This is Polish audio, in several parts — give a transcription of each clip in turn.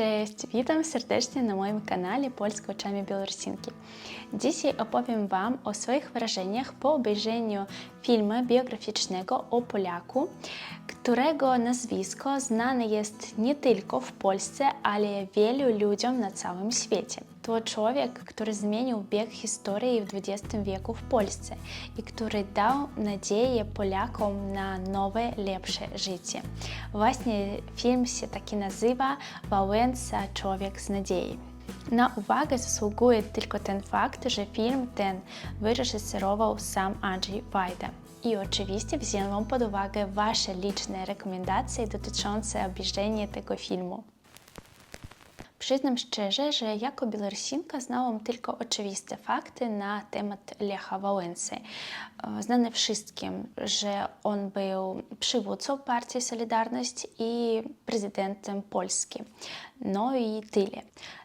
Cześć, witam serdecznie na moim kanale Polska oczami Białorusinki. Dzisiaj opowiem Wam o swoich wrażeniach po obejrzeniu filmu biograficznego o Polaku, którego nazwisko znane jest nie tylko w Polsce, ale wielu ludziom na całym świecie. To człowiek, który zmienił bieg historii w XX wieku w Polsce i który dał nadzieję Polakom na nowe, lepsze życie. Właśnie film się taki nazywa Wałęsa – Człowiek z nadziei. Na uwagę zasługuje tylko ten fakt, że film ten wyreżyserował sam Andrzej Wajda. I oczywiście wziąłem pod uwagę Wasze liczne rekomendacje dotyczące obejrzenia tego filmu. Przyznam szczerze, że jako Białorusinka znałam tylko oczywiste fakty na temat Lecha Wałęsy. Znane wszystkim, że on był przywódcą partii Solidarność i prezydentem Polski. No i tyle.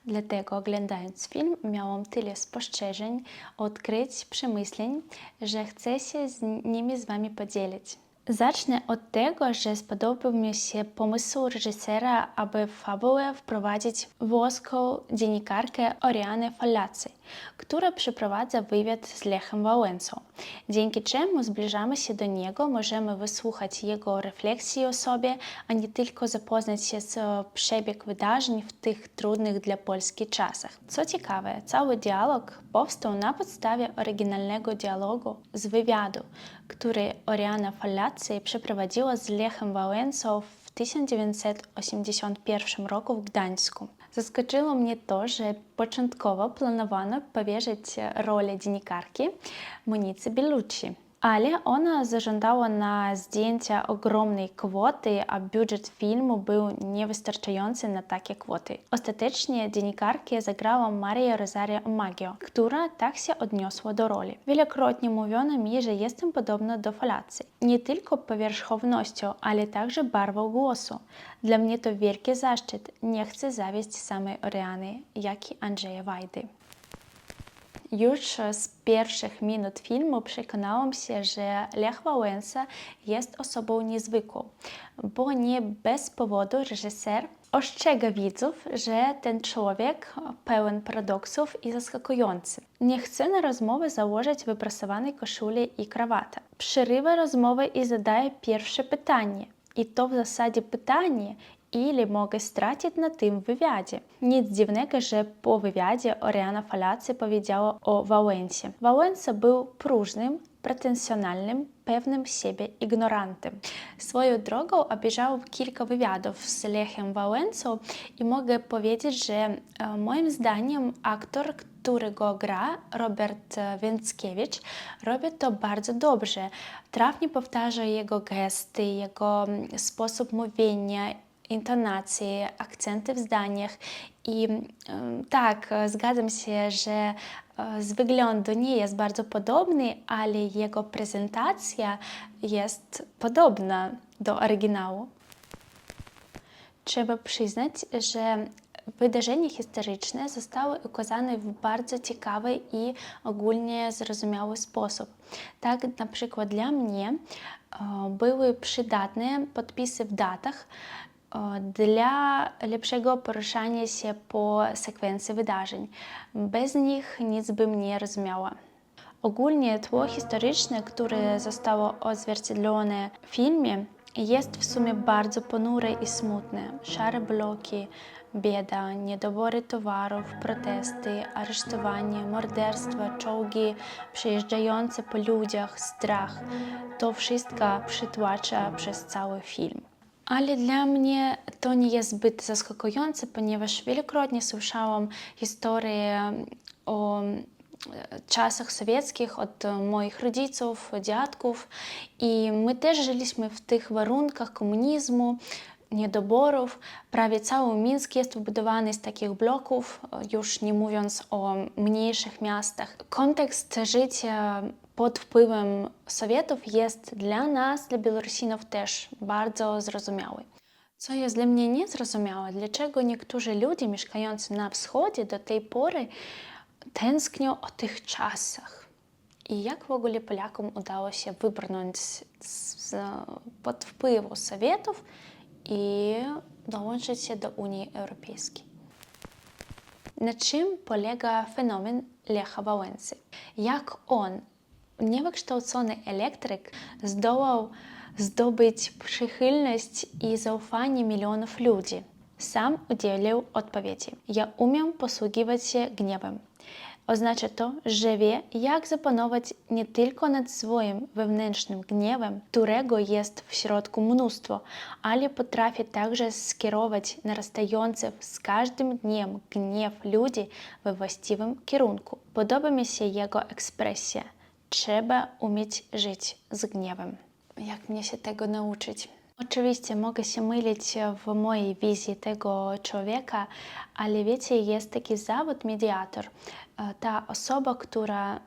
Dlatego oglądając film miałam tyle spostrzeżeń, odkryć, przemyśleń, że chcę się nimi z Wami podzielić. Zacznę od tego, że spodobał mi się pomysł reżysera, aby w fabułę wprowadzić włoską dziennikarkę Orianę Fallaci, która przeprowadza wywiad z Lechem Wałęsą. Dzięki czemu zbliżamy się do niego, możemy wysłuchać jego refleksji o sobie, a nie tylko zapoznać się z przebiegiem wydarzeń w tych trudnych dla Polski czasach. Co ciekawe, cały dialog powstał na podstawie oryginalnego dialogu z wywiadu, który Oriana Fallaci przeprowadziła z Lechem Wałęsą w 1981 roku w Gdańsku. Zaskoczyło mnie to, że początkowo planowano powierzyć rolę dziennikarki Monice Bellucci, ale ona zażądała na zdjęcia ogromnej kwoty, a budżet filmu był niewystarczający na takie kwoty. Ostatecznie dziennikarkę zagrała Maria Rosaria Maggio, która tak się odniosła do roli. Wielokrotnie mówiono mi, że jestem podobna do Fallaci. Nie tylko powierzchownością, ale także barwą głosu. Dla mnie to wielki zaszczyt. Nie chcę zawieść samej Oriany, jak i Andrzeja Wajdy. Już z pierwszych minut filmu przekonałam się, że Lech Wałęsa jest osobą niezwykłą, bo nie bez powodu reżyser ostrzega widzów, że ten człowiek pełen paradoksów i zaskakujący. Nie chce na rozmowę założyć wyprasowanej koszuli i krawata. Przerywa rozmowę i zadaje pierwsze pytanie. I to w zasadzie pytanie, ile mogę stracić na tym wywiadzie. Nic dziwnego, że po wywiadzie Oriana Fallaci powiedziała o Wałęsie. Wałęsa był próżnym, pretensjonalnym, pewnym siebie ignorantem. Swoją drogą obejrzałam kilka wywiadów z Lechem Wałęsą i mogę powiedzieć, że moim zdaniem aktor, który go gra, Robert Więckiewicz, robi to bardzo dobrze. Trafnie powtarza jego gesty, jego sposób mówienia, intonacje, akcenty w zdaniach i tak, zgadzam się, że z wyglądu nie jest bardzo podobny, ale jego prezentacja jest podobna do oryginału. Trzeba przyznać, że wydarzenia historyczne zostały ukazane w bardzo ciekawy i ogólnie zrozumiały sposób. Tak na przykład dla mnie były przydatne podpisy w datach, dla lepszego poruszania się po sekwencji wydarzeń. Bez nich nic bym nie rozumiała. Ogólnie tło historyczne, które zostało odzwierciedlone w filmie, jest w sumie bardzo ponure i smutne. Szare bloki, bieda, niedobory towarów, protesty, aresztowanie, morderstwa, czołgi przejeżdżające po ludziach, strach. To wszystko przytłacza przez cały film. Ale dla mnie to nie jest zbyt zaskakujące, ponieważ wielokrotnie słyszałam historie o czasach sowieckich od moich rodziców, dziadków i my też żyliśmy w tych warunkach komunizmu, niedoborów. Prawie cały Mińsk jest wybudowany z takich bloków, już nie mówiąc o mniejszych miastach. Kontekst życia pod wpływem Sowietów jest dla nas, dla Białorusinów też bardzo zrozumiały. Co jest dla mnie niezrozumiałe, dlaczego niektórzy ludzie mieszkający na wschodzie do tej pory tęsknią o tych czasach. I jak w ogóle Polakom udało się wybrnąć pod wpływu Sowietów i dołączyć się do Unii Europejskiej. Na czym polega fenomen Lecha Wałęsy? Jak on, niewykształcony elektryk, zdołał zdobyć przychylność i zaufanie milionów ludzi? Sam udzielił odpowiedzi. Ja umiem posługiwać się gniewem. Oznacza to, że wie, jak zapanować nie tylko nad swoim wewnętrznym gniewem, którego jest w środku mnóstwo, ale potrafi także skierować narastający z każdym dniem gniew ludzi we właściwym kierunku. Podoba mi się jego ekspresja. Trzeba umieć żyć z gniewem. Jak mnie się tego nauczyć? Oczywiście mogę się mylić w mojej wizji tego człowieka, ale wiecie, jest taki zawód mediator. Ta osoba, która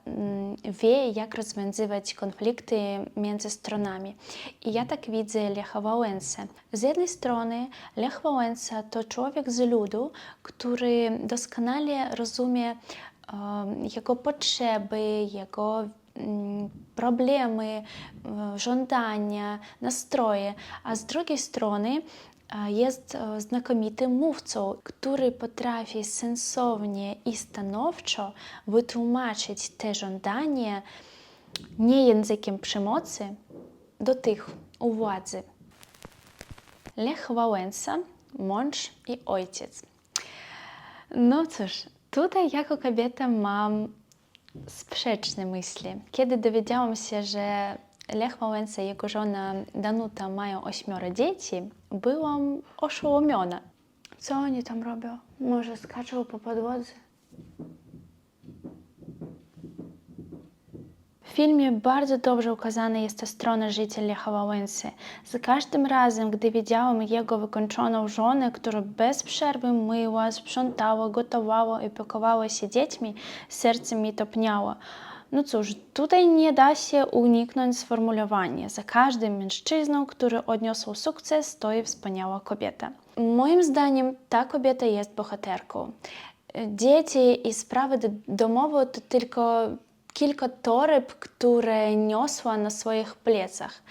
wie, jak rozwiązywać konflikty między stronami. I ja tak widzę Lecha Wałęsę. Z jednej strony Lech Wałęsa to człowiek z ludu, który doskonale rozumie jego potrzeby, jego problemy, żądania, nastroje, a z drugiej strony jest znakomitym mówcą, który potrafi sensownie i stanowczo wytłumaczyć te żądania nie językiem przemocy do tych u władzy. Lech Wałęsa, mąż i ojciec. No cóż, tutaj jako kobieta mam sprzeczne myśli. Kiedy dowiedziałam się, że Lech Wałęsa i jego żona Danuta mają 8 dzieci, byłam oszołomiona. Co oni tam robią? Może skaczą po podłodze? W filmie bardzo dobrze ukazana jest ta strona życia Lecha Wałęsy. Za każdym razem, gdy widziałam jego wykończoną żonę, która bez przerwy myła, sprzątała, gotowała i opiekowała się dziećmi, serce mi topniało. No cóż, tutaj nie da się uniknąć sformułowania. Za każdym mężczyzną, który odniósł sukces, stoi wspaniała kobieta. Moim zdaniem ta kobieta jest bohaterką. Dzieci i sprawy domowe to tylko kilka toreb, które niosła na swoich plecach.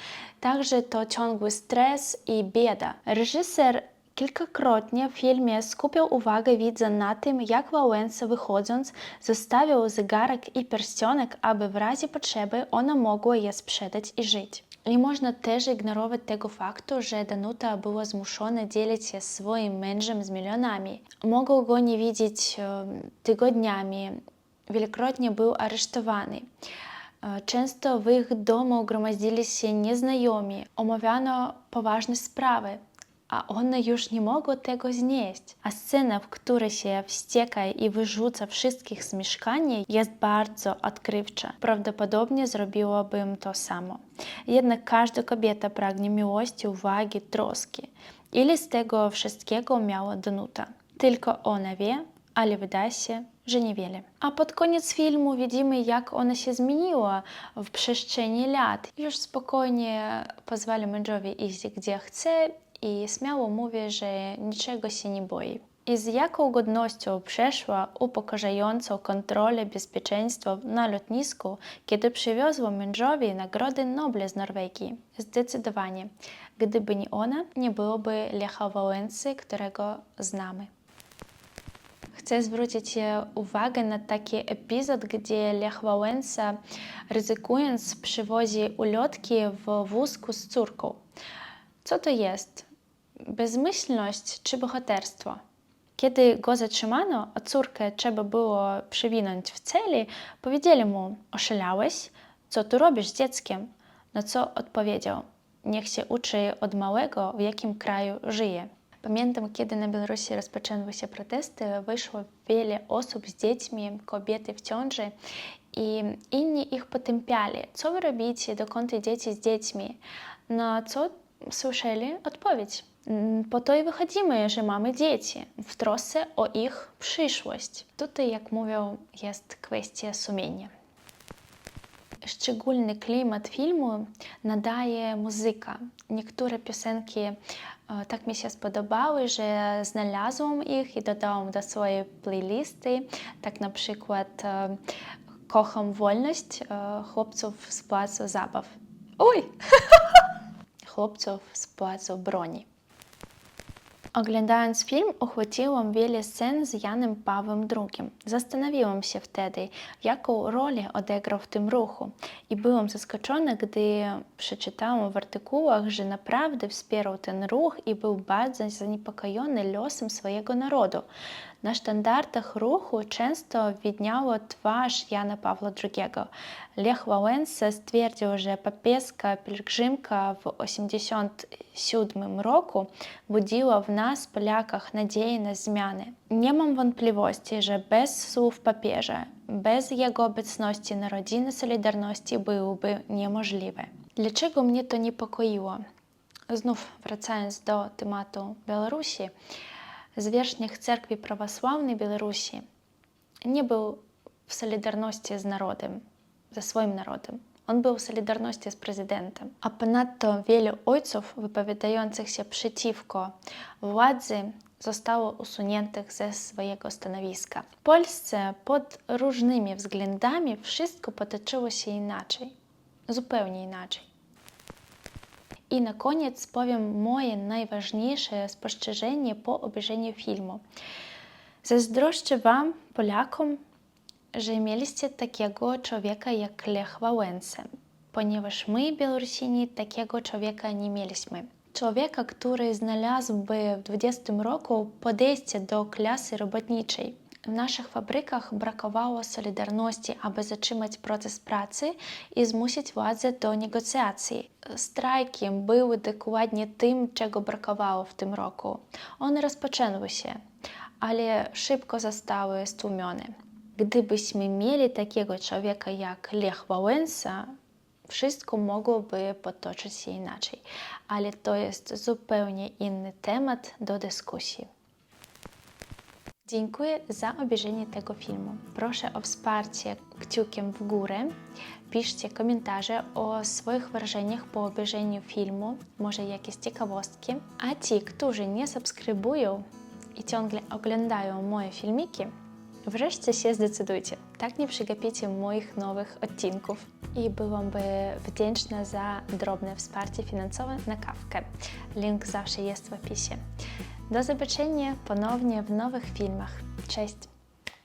Także to ciągły stres i bieda. Reżyser kilkakrotnie w filmie skupiał uwagę widza na tym, jak Wałęsa wychodząc zostawiał zegarek i pierścionek, aby w razie potrzeby ona mogła je sprzedać i żyć. Nie można też ignorować tego faktu, że Danuta była zmuszona dzielić się swoim mężem z milionami. Mogła go nie widzieć tygodniami. Wielokrotnie był aresztowany. Często w ich domu gromadzili się nieznajomi, omawiano poważne sprawy, a ona już nie mogła tego znieść. A scena, w której się wścieka i wyrzuca wszystkich z mieszkania, jest bardzo odkrywcza. Prawdopodobnie zrobiłabym to samo. Jednak każda kobieta pragnie miłości, uwagi, troski. Ile z tego wszystkiego miała Danuta? Tylko ona wie, ale wydaje się, że niewiele. A pod koniec filmu widzimy, jak ona się zmieniła w przestrzeni lat. Już spokojnie pozwala mężowi iść gdzie chce i śmiało mówi, że niczego się nie boi. I z jaką godnością przeszła upokarzającą kontrolę bezpieczeństwa na lotnisku, kiedy przywiozła mężowi Nagrodę Nobla z Norwegii. Zdecydowanie, gdyby nie ona, nie byłoby Lecha Wałęsy, którego znamy. Chcę zwrócić uwagę na taki epizod, gdzie Lech Wałęsa, ryzykując, przywozi ulotki w wózku z córką. Co to jest? Bezmyślność czy bohaterstwo? Kiedy go zatrzymano, a córkę trzeba było przywinąć w celi, powiedzieli mu: oszalałeś? Co tu robisz z dzieckiem? Na co odpowiedział: niech się uczy od małego, w jakim kraju żyje. Pamiętam, kiedy na Białorusi rozpoczęły się protesty, wyszło wiele osób z dziećmi, kobiety w ciąży i inni ich potępiali. Co wy robicie, dokąd idziecie z dziećmi? Na co słyszeli odpowiedź: po to i wychodzimy, że mamy dzieci, w trosce o ich przyszłość. Tutaj, jak mówią, jest kwestia sumienia. Szczególny klimat filmu nadaje muzyka. Niektóre piosenki tak mi się spodobały, że znalazłam ich i dodałam do swojej playlisty. Tak na przykład Kocham wolność chłopców z Placu Zabaw. Oj! Chłopców z Placu Broni. Oglądając film, uchwyciłam wiele scen z Janem Pawłem II. Zastanowiłam się wtedy, jaką rolę odegrał w tym ruchu i byłam zaskoczona, gdy przeczytałam w artykułach, że naprawdę wspierał ten ruch i był bardzo zaniepokojony losem swojego narodu. Na sztandarach ruchu często widniała twarz Jana Pawła II. Lech Wałęsa stwierdził, że papieska pielgrzymka w 1987 roku budziła w nas, Polakach, nadzieję na zmiany. Nie mam wątpliwości, że bez słów papieża, bez jego obecności narodziny Solidarności byłyby niemożliwe. Dlaczego mnie to niepokoiło? Znów wracając do tematu Białorusi, zwierzchnik Cerkwi Prawosławnej Białorusi nie był w solidarności z narodem, ze swoim narodem. On był w solidarności z prezydentem. A ponadto wielu ojców wypowiadających się przeciwko władzy zostało usuniętych ze swojego stanowiska. W Polsce pod różnymi względami wszystko potoczyło się inaczej, zupełnie inaczej. I na koniec powiem moje najważniejsze spostrzeżenie po obejrzeniu filmu. Zazdroszczę Wam, Polakom, że mieliście takiego człowieka jak Lech Wałęsa, ponieważ my, Białorusini, takiego człowieka nie mieliśmy. Człowieka, który znalazłby w 20 roku podejście do klasy robotniczej. W naszych fabrykach brakowało solidarności, aby zatrzymać proces pracy i zmusić władzę do negocjacji. Strajki były dokładnie tym, czego brakowało w tym roku. One rozpoczęły się, ale szybko zostały stłumione. Gdybyśmy mieli takiego człowieka jak Lech Wałęsa, wszystko mogłoby potoczyć się inaczej, ale to jest zupełnie inny temat do dyskusji. Dziękuję za obejrzenie tego filmu. Proszę o wsparcie kciukiem w górę. Piszcie komentarze o swoich wrażeniach po obejrzeniu filmu, może jakieś ciekawostki. A ci, którzy nie subskrybują i ciągle oglądają moje filmiki, wreszcie się zdecydujcie. Tak nie przegapicie moich nowych odcinków. I byłabym wdzięczna za drobne wsparcie finansowe na kawkę. Link zawsze jest w opisie. Do zobaczenia ponownie w nowych filmach. Cześć!